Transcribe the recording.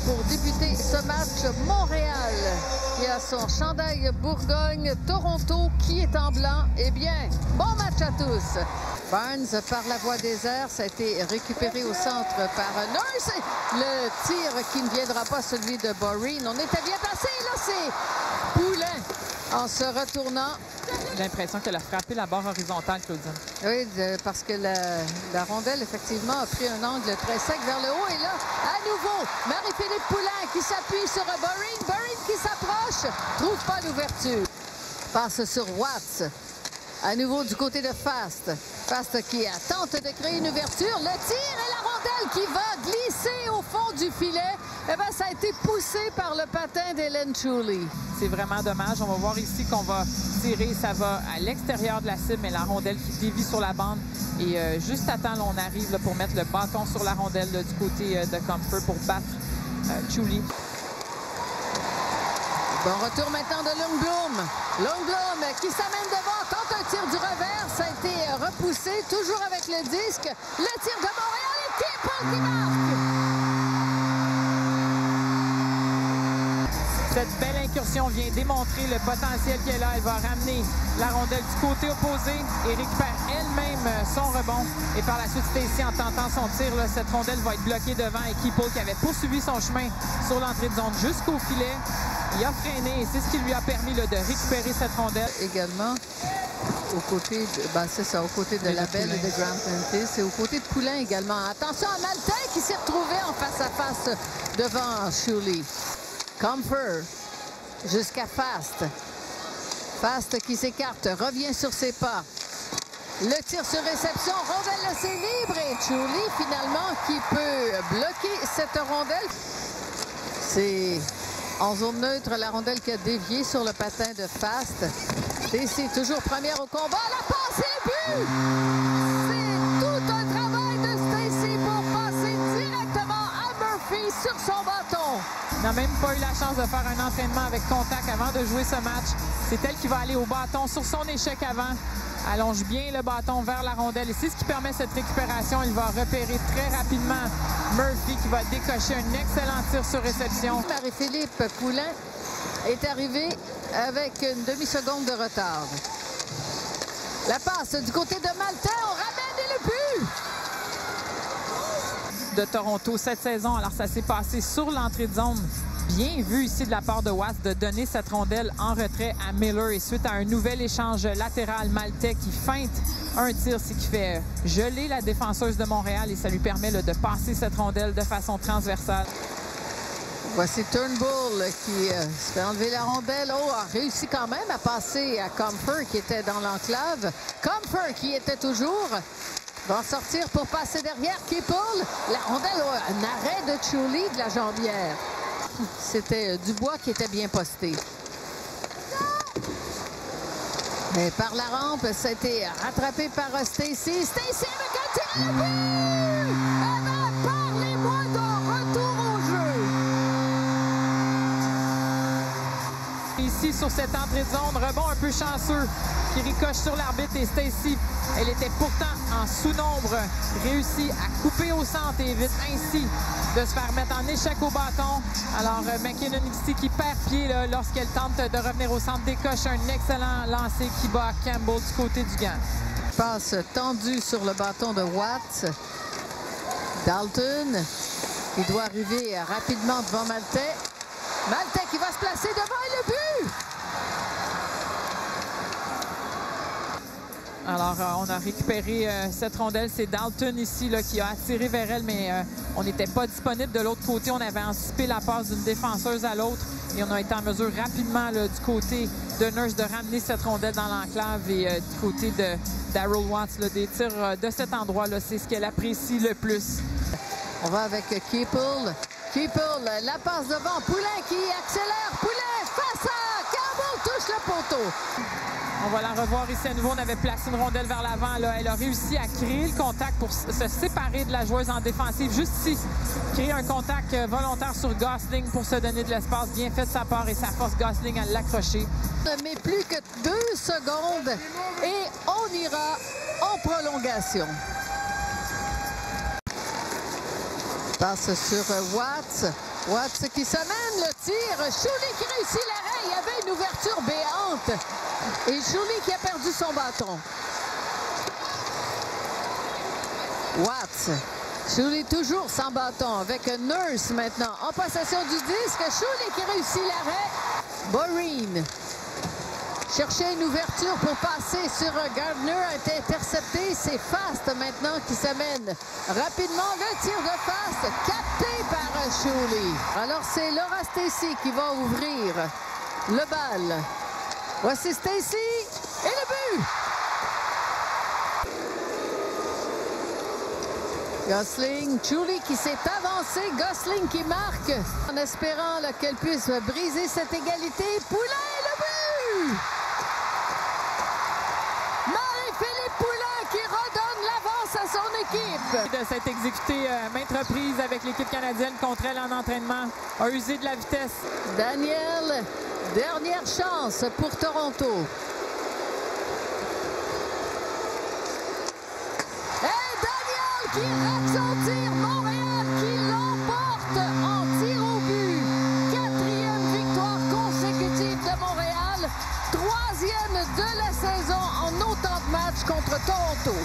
pour débuter ce match. Montréal qui a son chandail Bourgogne. Toronto qui est en blanc. Eh bien, bon match à tous. Barnes par la voie des airs. Ça a été récupéré au centre par Nurse. Le tir qui ne viendra pas, celui de Boreen. On était bien passé. Là, c'est Poulin en se retournant. J'ai l'impression qu'elle a frappé la barre horizontale, Claudine. Oui, parce que la rondelle, effectivement, a pris un angle très sec vers le haut. Et là, à nouveau, Marie-Philippe Poulin qui s'appuie sur Boreen. Boreen qui s'approche, trouve pas l'ouverture. Passe sur Watts. À nouveau du côté de Fast. Fast qui tente de créer une ouverture. Le tir et la rondelle qui va glisser au fond du filet. Eh bien, ça a été poussé par le patin d'Hélène Chouli. C'est vraiment dommage. On va voir ici qu'on va tirer. Ça va à l'extérieur de la cible, mais la rondelle qui dévie sur la bande. Et juste à temps, là, on arrive là, pour mettre le bâton sur la rondelle là, du côté de Comfort pour battre Chouli. Bon retour maintenant de Lundblom. Lundblom qui s'amène devant, tente un tir du revers. Ça a été repoussé, toujours avec le disque. Le tir de Montréal et Keeple qui marque. Cette belle incursion vient démontrer le potentiel qu'elle a. Elle va ramener la rondelle du côté opposé et récupère elle-même son rebond. Et par la suite, Stacy, en tentant son tir, là, cette rondelle va être bloquée devant et Keeple qui avait poursuivi son chemin sur l'entrée de zone jusqu'au filet. Il a freiné et c'est ce qui lui a permis là, de récupérer cette rondelle. Également, aux côtés de, c'est ça, aux côtés de Labelle et de Grant Prentice et aux côtés de Poulin également. Attention à Maltais qui s'est retrouvé en face-à-face devant Chouli. Comfort jusqu'à Fast. Fast qui s'écarte, revient sur ses pas. Le tir sur réception, rondelle laissée libre et Chouli finalement qui peut bloquer cette rondelle. C'est en zone neutre, la rondelle qui a dévié sur le patin de Fast. Stacy toujours première au combat. La passe et le but! C'est tout un travail de Stacy pour passer directement à Murphy sur son bâton. Elle n'a même pas eu la chance de faire un entraînement avec contact avant de jouer ce match. C'est elle qui va aller au bâton sur son échec avant. Allonge bien le bâton vers la rondelle. Et c'est ce qui permet cette récupération. Il va repérer très rapidement Murphy qui va décocher un excellent tir sur réception. Marie-Philippe Poulin est arrivé avec une demi-seconde de retard. La passe du côté de Maltais. On ramène et le but! De Toronto cette saison. Alors, ça s'est passé sur l'entrée de zone. Bien vu ici de la part de Watts de donner cette rondelle en retrait à Miller. Et suite à un nouvel échange latéral, Maltais qui feinte un tir, ce qui fait geler la défenseuse de Montréal. Et ça lui permet là, de passer cette rondelle de façon transversale. Voici Turnbull qui se fait enlever la rondelle. Oh, a réussi quand même à passer à Comfort qui était dans l'enclave. Comfort qui était toujours... va sortir pour passer derrière Keeple. La rondelle, un arrêt de Chouli de la jambière. C'était Dubois qui était bien posté. Mais par la rampe, ça a été rattrapé par Stacy. Stacy avec un tir à but! Eh bien, parlez-moi d'un retour au jeu. Ici, sur cette entrée de zone, rebond un peu chanceux qui ricoche sur l'arbitre et Stacy, elle était pourtant en sous-nombre, réussit à couper au centre et évite ainsi de se faire mettre en échec au bâton. Alors, McKinnon ici qui perd pied lorsqu'elle tente de revenir au centre, décoche un excellent lancer qui bat Campbell du côté du gant. Passe tendue sur le bâton de Watts. Dalton, il doit arriver rapidement devant Maltais. Maltais qui va se placer devant et le but! Alors, on a récupéré cette rondelle. C'est Dalton ici là, qui a attiré vers elle, mais on n'était pas disponible de l'autre côté. On avait anticipé la passe d'une défenseuse à l'autre et on a été en mesure rapidement là, du côté de Nurse de ramener cette rondelle dans l'enclave et du côté de Daryl Watts, là, des tirs de cet endroit, c'est ce qu'elle apprécie le plus. On va avec Keeple. Keeple, la passe devant. Poulin qui accélère. Poulin face à Campbell, touche le poteau. On va la revoir ici à nouveau. On avait placé une rondelle vers l'avant. Elle a réussi à créer le contact pour se séparer de la joueuse en défensive. Juste ici, créer un contact volontaire sur Gosling pour se donner de l'espace. Bien fait de sa part et ça force Gosling à l'accrocher. Mais plus que 2 secondes et on ira en prolongation. Passe sur Watts. Watts qui s'amène le tir. Shuley qui réussit l'arrêt. Il y avait une ouverture béante. Et Shuley qui a perdu son bâton. Watts. Shuley toujours sans bâton avec Nurse maintenant en possession du disque. Shuley qui réussit l'arrêt. Boreen cherchait une ouverture pour passer sur Gardner, a été intercepté. C'est Fast maintenant qui s'amène rapidement. Le tir de Fast capté par Shuley. Alors c'est Laura Stacey qui va ouvrir le bal. Voici Stacey et le but! Gosling, Shuley qui s'est avancé, Gosling qui marque en espérant qu'elle puisse briser cette égalité. Poulin, le but! Marie-Philippe Poulin qui redonne l'avance à son équipe. De s'être exécuté maintes reprises avec l'équipe canadienne contre elle en entraînement, a usé de la vitesse. Daniel, dernière chance pour Toronto. Qui rate son tir. Montréal qui l'emporte en tir au but. 4e victoire consécutive de Montréal. 3e de la saison en autant de matchs contre Toronto.